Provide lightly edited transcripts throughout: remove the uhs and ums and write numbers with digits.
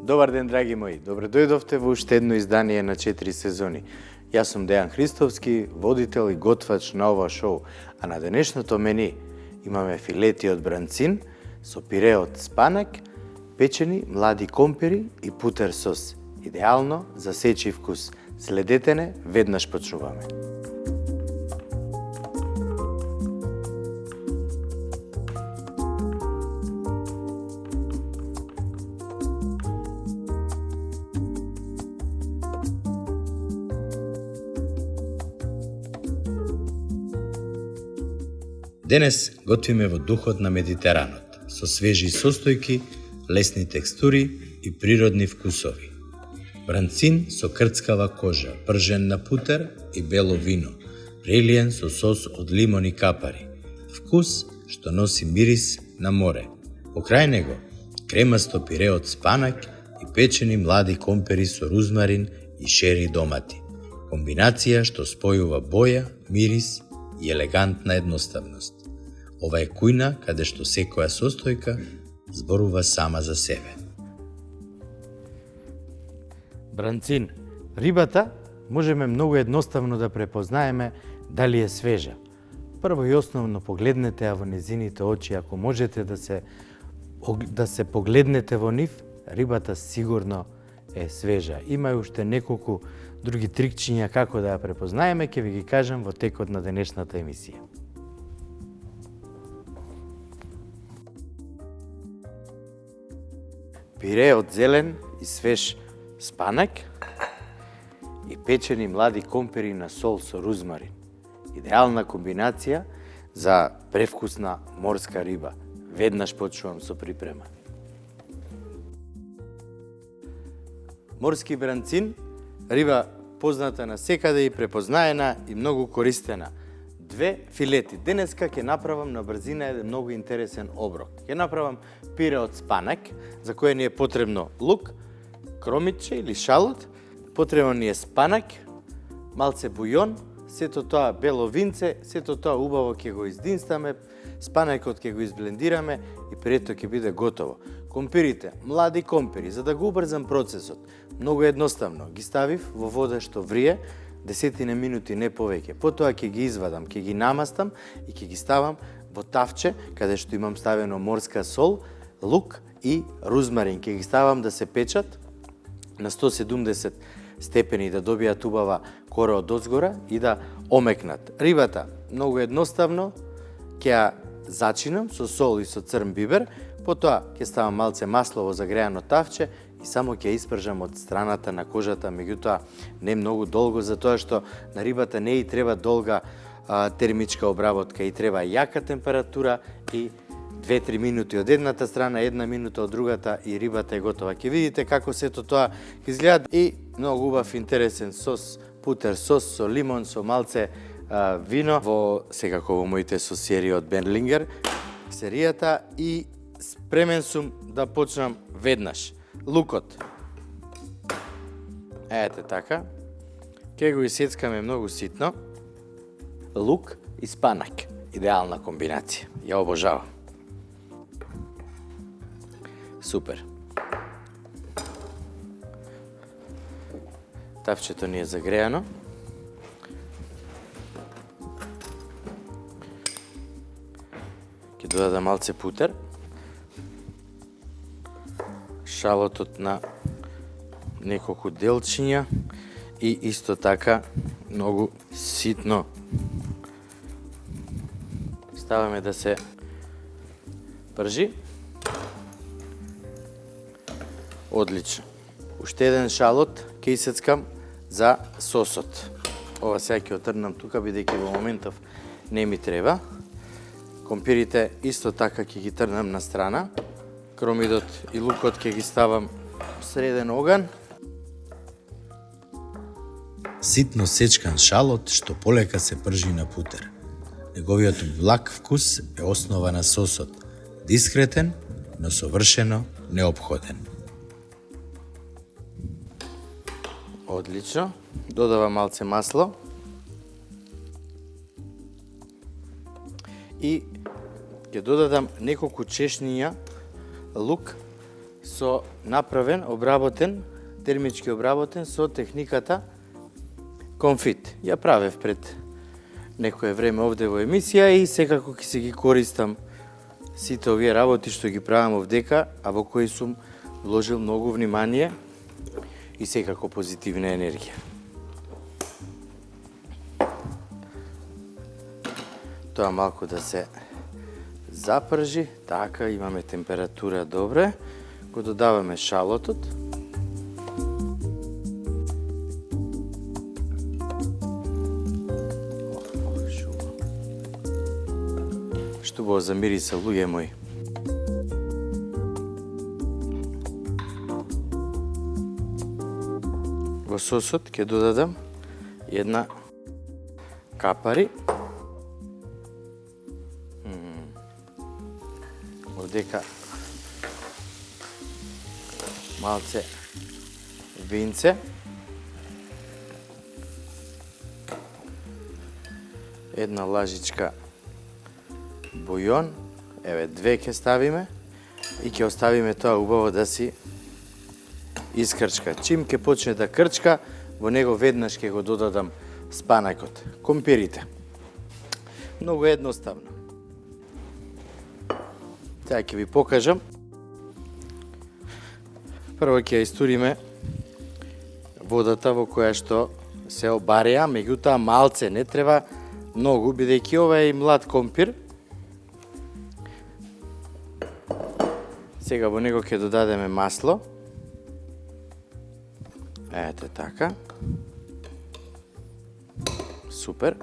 Добар ден, драги мои. Добре дојдовте во уште едно издание на 4 сезони. Јас сум Дејан Христовски, водител и готвач на ова шоу. А на денешното мени имаме филети од бранцин со пире од спанак, печени млади компири и путер сос. Идеално за сечи вкус. Следете не, веднаш почнуваме. Денес готвиме во духот на Медитеранот, со свежи состојки, лесни текстури и природни вкусови. Бранцин со крцкава кожа, пржен на путер и бело вино, прелиен со сос од лимон и капари. Вкус што носи мирис на море. Покрај него, кремасто пире од спанак и печени млади компери со рузмарин и шери домати. Комбинација што спојува боја, мирис и елегантна едноставност. Ова е кујна каде што секоја состојка зборува сама за себе. Бранцин. Рибата можеме многу едноставно да препознаеме дали е свежа. Прво и основно погледнете ја во незините очи, ако можете да се погледнете во нив, рибата сигурно е свежа. Има и уште неколку други трикчиња како да ја препознаеме, ќе ви ги кажам во текот на денешната емисија. Пире од зелен и свеж спанак и печени млади компири на сол со рузмарин. Идеална комбинација за превкусна морска риба. Веднаш почнувам со припрема. Морски бранцин, риба позната на секаде и препознаена и многу користена. Две филети. Денеска ќе направам на брзина еден многу интересен оброк. Ќе направам пире од спанак, за кое ни е потребно лук, кромиче или шалот, потребно ни е спанак, малце бујон, сето тоа бело винце, сето тоа убаво ќе го издинстаме, спанакот ќе го изблендираме и пирето ќе биде готово. Компирите, млади компири, за да го убрзам процесот, многу едноставно, ги ставив во вода што врие, 10 минути, не повеќе. Потоа ќе ги извадам, ќе ги намастам и ќе ги ставам во тавче, каде што имам ставено морска сол, лук и рузмарин. Ќе ги ставам да се печат на 170 степени, да добијат убава кора од озгора и да омекнат. Рибата, многу едноставно, ќе ја зачинам со сол и со црн бибер, потоа ќе ставам малце масло во загреано тавче и само ќе испржам од страната на кожата, меѓутоа не многу долго, затоа што на рибата не и треба долга термичка обработка, и треба јака температура и 2-3 минути од едната страна, 1 минута од другата и рибата е готова. Ќе видите како сето тоа изгледа и многу убав интересен сос, путер сос со лимон, со малце вино, секако во моите сосиери од Берлингер, серијата, и спремен сум да почнам веднаш. Лукот. Ете така. Ке го исецкаме многу ситно. Лук и спанак. Идеална комбинација. Ја обожавам. Супер. Тавчето ни е загреано. Ќе додадам малце путер. Шалотот на неколку делчиња и исто така многу ситно ставаме да се пржи. Одлично. Уште еден шалот ќе исецкам за сосот. Ова сега ќе отрнам тука, бидејќи во моментов не ми треба. Компирите исто така ќе ги трнам на страна. Кромидот и лукот ќе ги ставам среден оган. Ситно сечкан шалот што полека се пржи на путер. Неговиот благ вкус е основа на сосот. Дискретен, но совршено неопходен. Одлично. Додавам малце масло. И ќе додадам неколку чешниња лук со направен, обработен, термички обработен со техниката конфит. Ја правев пред некое време овде во емисија и секако ќе се ги користам сите овие работи што ги правам овдека, а во кои сум вложил многу внимание и секако позитивна енергија. Тоа малку да се запржи, така имаме температура добре. Го додаваме шалотот. Што убаво замириса, луѓе мои. Во сосот ќе додадам една капари. Овдека малце винце. Една лажичка бујон, еве 2 ќе ставиме и ќе оставиме тоа убаво да си искрчка. Чим ќе почне да крчка, во него веднаш ќе го додадам спанакот, компирите. Многу едноставно. Сега ќе ви покажам. Прво ќе ја истуриме водата во која што се обареа, меѓутоа малце, не треба многу, бидејќи ова е и млад компир. Сега во него ќе додадеме масло. Ете така. Супер.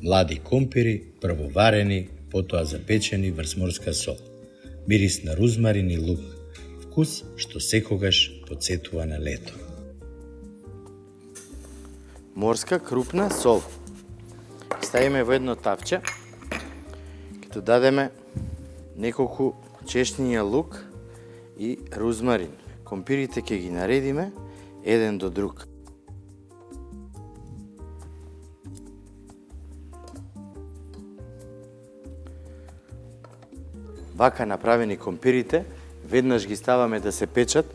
Млади компири, прво варени, потоа запечени врз морска сол. Мирис на рузмарин и лук. Вкус што секогаш потсетува на лето. Морска крупна сол. Ставиме во едно тавче. Ќе додадеме неколку чешњиња лук и рузмарин. Компирите ќе ги наредиме еден до друг. Вака направени компирите, веднаш ги ставаме да се печат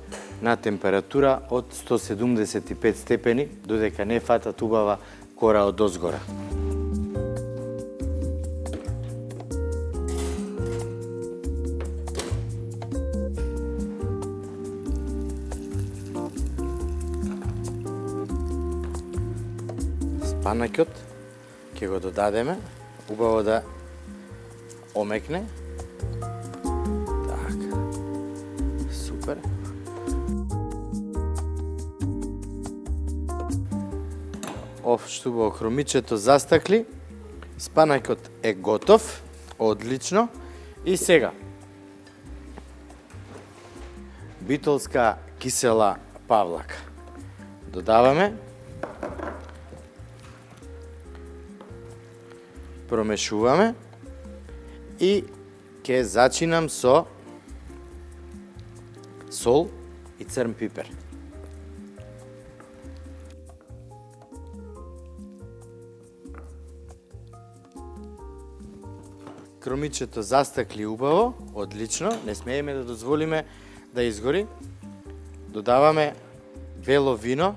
на температура од 175 степени, додека не фатат убава кора од озгора. Спанакот ќе го додадеме, убаво да омекне. Така. Супер. Што убаво хромичето застакли. Спанакот е готов. Одлично. И сега битолска кисела павлака. Додаваме. Промешуваме и ќе зачинам со сол и црн пипер. Кромичето застакли убаво, одлично, не смееме да дозволиме да изгори. Додаваме бело вино.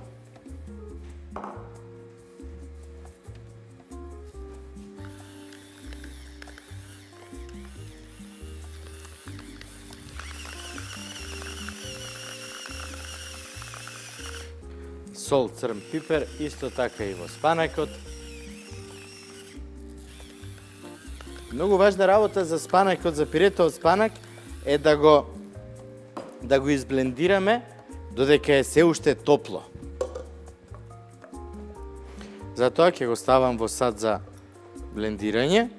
Сол, црн пипер, исто така и во спанакот. Многу важна работа за спанакот, за пирето од спанак, е да го изблендираме додека е се уште топло. Затоа ќе го ставам во сад за блендирање.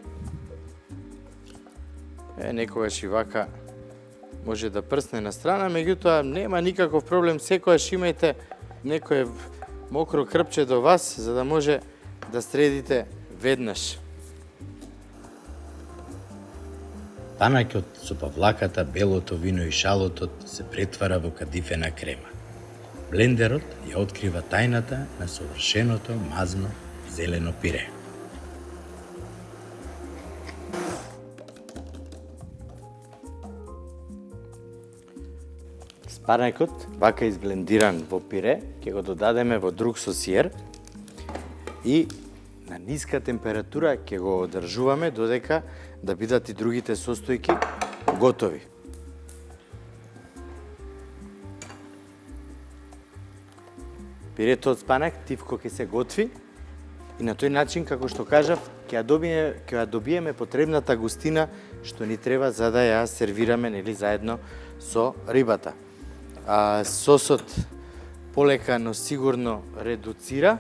Некогаш и вака може да прсне на страна, меѓутоа нема никаков проблем, секогаш имајте некое мокро крпче до вас, за да може да средите веднаш. Спанакот со павлаката, белото вино и шалотот се претвара во кадифена крема. Блендерот ја открива тајната на совршеното мазно зелено пире. Спанајкот, вака изблендиран во пире, ќе го додадеме во друг сосиер и на ниска температура ќе го одржуваме додека да бидат и другите состојки готови. Пирето од спанак тивко ќе се готви и на тој начин, како што кажав, ќе ја добиеме потребната густина што ни треба за да ја сервираме нели заедно со рибата. Сосот полека, но сигурно редуцира.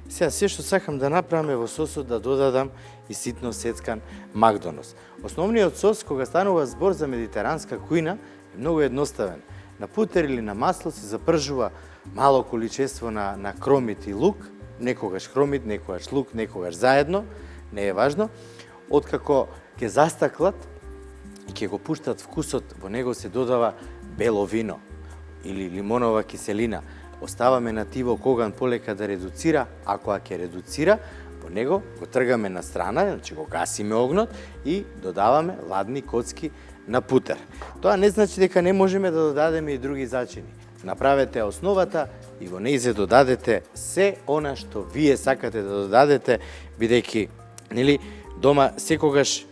Сега се што сакам да направиме во сосот да додадам и ситно сецкан магдонос. Основниот сос кога станува збор за медитеранска кујна е многу едноставен. На путер или на масло се запржува мало количество на кромит и лук, некогаш кромит, некогаш лук, некогаш заедно, не е важно. Откако ќе застаклат и ќе го пуштат вкусот, во него се додава бело вино или лимонова киселина. Оставаме на тиво коган полека да редуцира, ако ќе редуцира, во него го тргаме на страна, значи го гасиме огнот и додаваме ладни коцки на путер. Тоа не значи дека не можеме да додадеме и други зачини. Направете основата и во нејзе додадете се она што вие сакате да додадете, бидејќи нели дома секогаш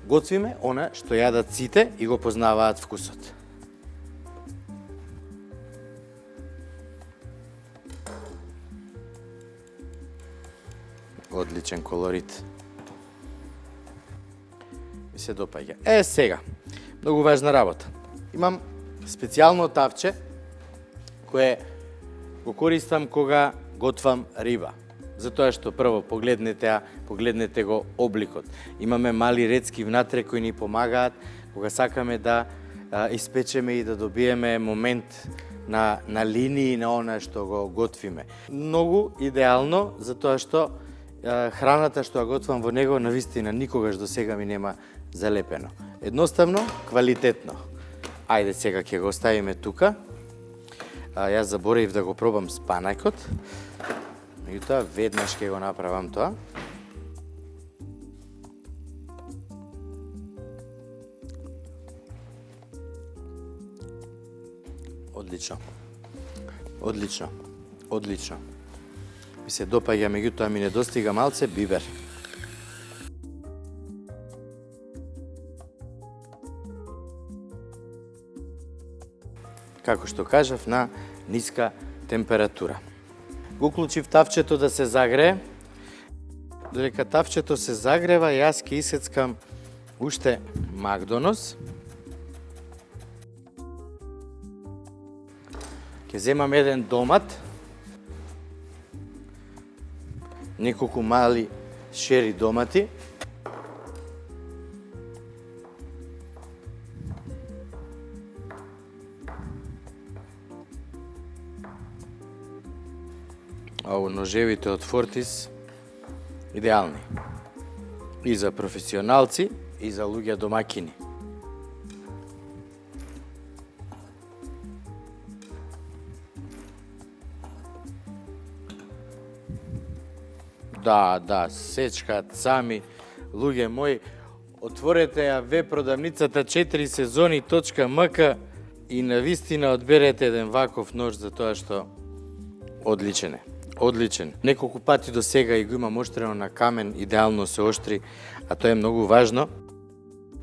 готвиме она што јадат сите и го познаваат вкусот. Одличен колорит. Ми се допаѓа. Сега, многу важна работа. Имам специјално тавче кое го користам кога готвам риба. Затоа што прво погледнете го обликот. Имаме мали рецки внатре кои ни помагаат кога сакаме да испечеме и да добиеме момент на линии на она што го готвиме. Многу идеално затоа што храната што ја готвам во него навистина никогаш до сега ми нема залепено. Едноставно, квалитетно. Ајде сега ќе го оставиме тука. Јас заборавив да го пробам спанајкот. Меѓутоа, веднаш ќе го направам тоа. Одлично. Одлично. Одлично. Ми се допаѓа, меѓутоа ми недостига малце бибер. Како што кажав, на ниска температура. Го уклучив тавчето да се загрее. Додека тавчето се загрева, јас ќе исецкам уште магдонос. Ќе земам еден домат, неколку мали шери домати, ножевите од Фортис идеални и за професионалци и за луѓе домакини. Да, сечкаат сами луѓе мои. Отворете ја веб-продавницата 4сезони.mk и навистина одберете еден ваков нож за тоа што одличен е. Одличен. Неколку пати до сега и го имамоштрено на камен, идеално се оштри, а тоа е многу важно,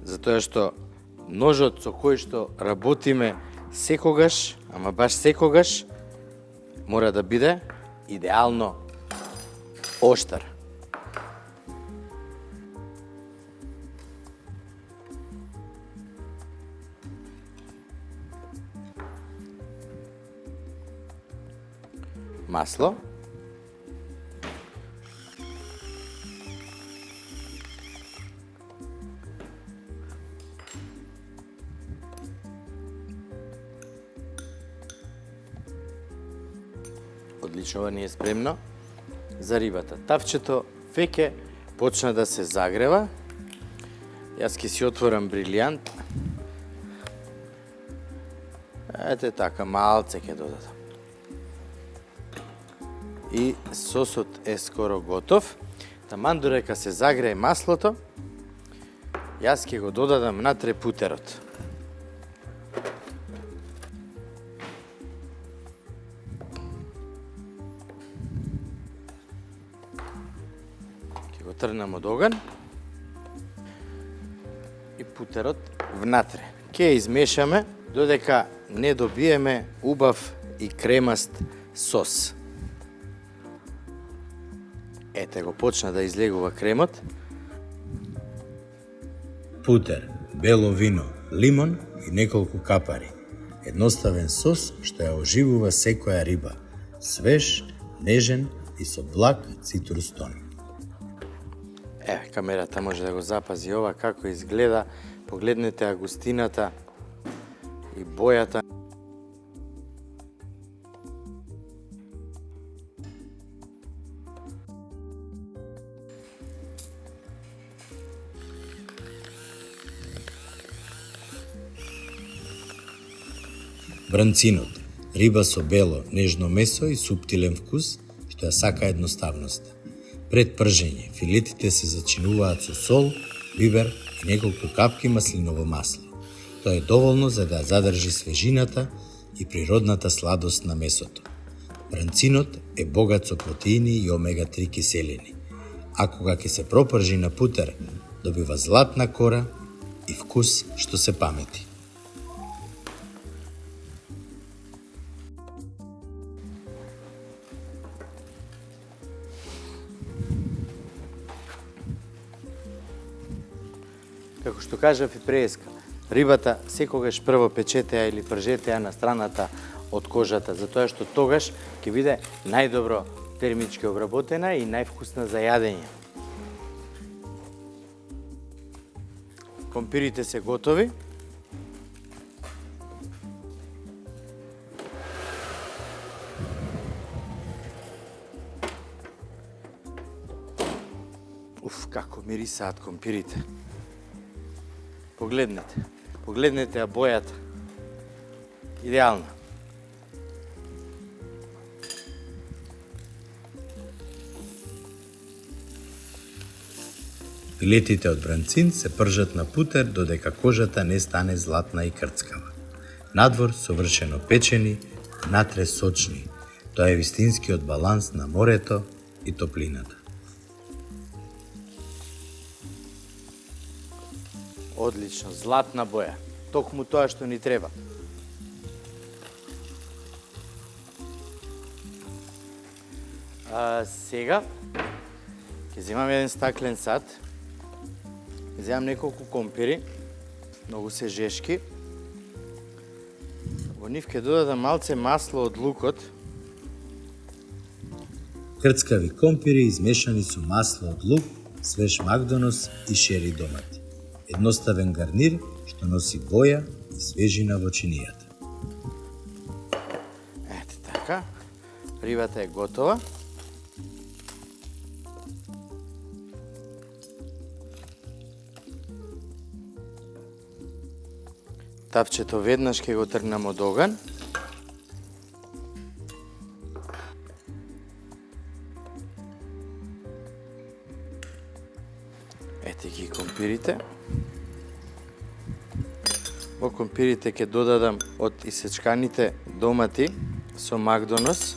затоа што ножот со кој што работиме секогаш, ама баш секогаш, мора да биде идеално оштар. Масло. Одлично, ова ни е спремно за рибата. Тавчето веќе почна да се загрева. Јас ќе си отворам брилијант. Ете така, малце ќе додадам. И сосот е скоро готов. Таман додека се загрее маслото, јас ќе го додадам натре путерот. трнам од оган и путерот внатре. Ке измешаме додека не добиеме убав и кремаст сос. Ете го почна да излегува кремот. Путер, бело вино, лимон и неколку капари. Едноставен сос што ја оживува секоја риба. Свеж, нежен и со благ цитрус тон. Еве, камерата може да го запази ова како изгледа. Погледнете ја густината и бојата. Бранцинот, риба со бело, нежно месо и суптилен вкус, што ја сака едноставноста. Пред пржење, филетите се зачинуваат со сол, бибер и неколку капки маслиново масло. Тоа е доволно за да задржи свежината и природната сладост на месото. Бранцинот е богат со протеини и омега-3 киселини, а кога ќе се пропржи на путер, добива златна кора и вкус што се памети. Како што кажав и преска, рибата секогаш прво печете ја или пржете ја на страната од кожата, затоа што тогаш ќе биде најдобро термички обработена и највкусна за јадење. Компирите се готови. Како мирисаат компирите. Погледнете ја бојата. Идеална. Филетите од бранцин се пржат на путер додека кожата не стане златна и крцкава. Надвор совршено печени, внатре сочни. Тоа е вистинскиот баланс на морето и топлината. Одлично, златна боја. Токму тоа што ни треба. Сега ќе земам еден стаклен сад. Земам неколку компири, многу се жешки. Во нив ќе додадам малце масло од лукот. Крцкави компири измешани со масло од лук, свеж макдонос и шери домати. Едноставен гарнир што носи боја и свежина во чинијата. Ете така, рибата е готова. Тапчето веднаш ќе го тргнам од оган. Ете ги компирите. Во компирите ќе додадам од исечканите домати со макдонос.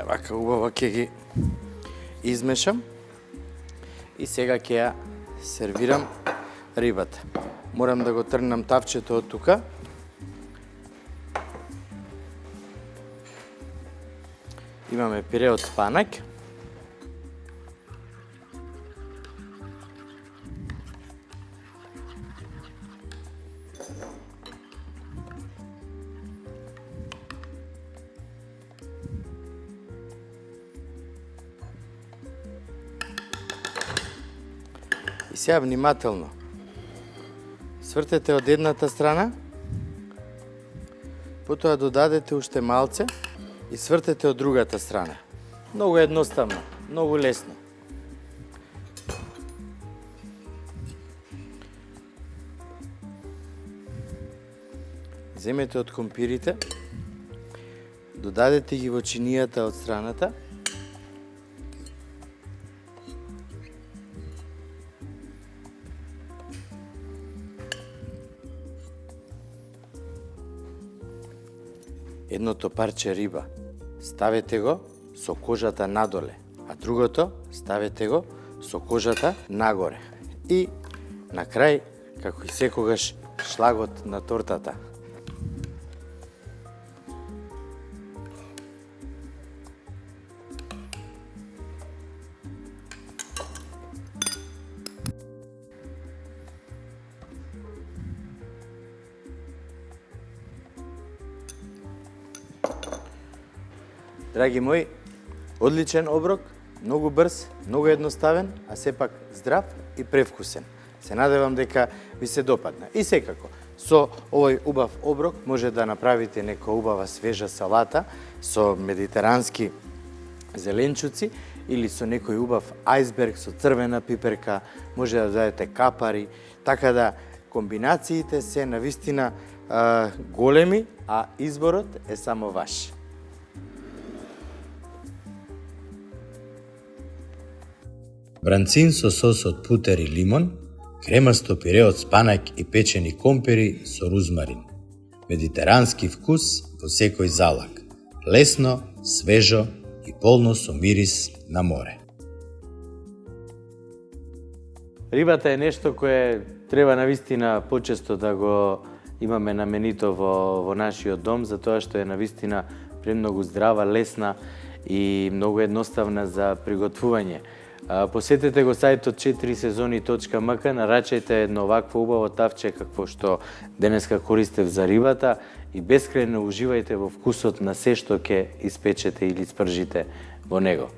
Вака убаво ќе ги измешам. И сега ќе ја сервирам рибата. Морам да го тргнам тавчето од тука. Имаме пире од спанак. И сега внимателно. Свртете од едната страна, потоа додадете уште малце и свртете од другата страна. Многу едноставно, многу лесно. Земете од компирите, додадете ги во чинијата од страната. Едното парче риба, ставете го со кожата надоле, а другото ставете го со кожата нагоре. И на крај, како и секогаш, шлагот на тортата. Драги мои, одличен оброк, многу брз, многу едноставен, а сепак здрав и превкусен. Се надевам дека ви се допадна. И секако, со овој убав оброк може да направите нека убава свежа салата со медитерански зеленчуци или со некој убав ајсберг со црвена пиперка, може да дадете капари, така да комбинациите се навистина големи, а изборот е само ваш. Бранцин со сос од путер и лимон, кремасто пире од спанак и печени компири со рузмарин. Медитерански вкус во секој залак. Лесно, свежо и полно со мирис на море. Рибата е нешто кое треба навистина почесто да го имаме на менито во нашиот дом, затоа што е навистина премногу здрава, лесна и многу едноставна за приготвување. Посетете го сајтот 4сезони.mk, нарачајте едно вакво убаво тавче какво што денеска користев за рибата и бескрајно уживајте во вкусот на се што ќе испечете или спржите во него.